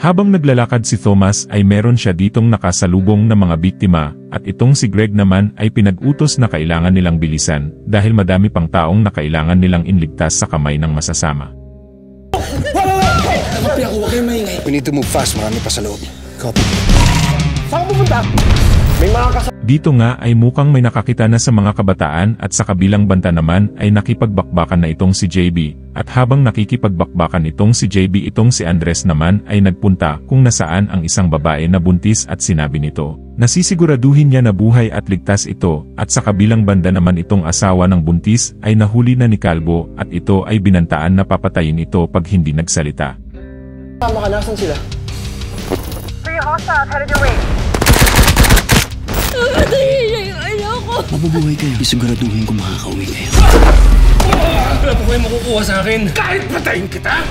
Habang naglalakad si Thomas ay meron siya ditong nakasalubong na mga biktima, at itong si Greg naman ay pinag-utos na kailangan nilang bilisan dahil madami pang taong na kailangan nilang inligtas sa kamay ng masasama. We need to move fast, marami pa sa loob. Copy. Saan pupunta? May mga Dito nga ay mukhang may nakakita na sa mga kabataan at sa kabilang banta naman ay nakipagbakbakan na itong si JB, at habang nakikipagbakbakan itong si JB itong si Andres naman ay nagpunta kung nasaan ang isang babae na buntis at sinabi nito, nasisiguraduhin niya na buhay at ligtas ito, at sa kabilang banda naman itong asawa ng buntis ay nahuli na ni Calvo at ito ay binantaan na papatayin ito pag hindi nagsalita. Tama ka, nasan sila? 3 hostiles headed your way. Mabubuhay kayo. Isiguraduhin ko makakauwi kayo. Wala po kayo makukuha sa akin. Kahit patayin kita!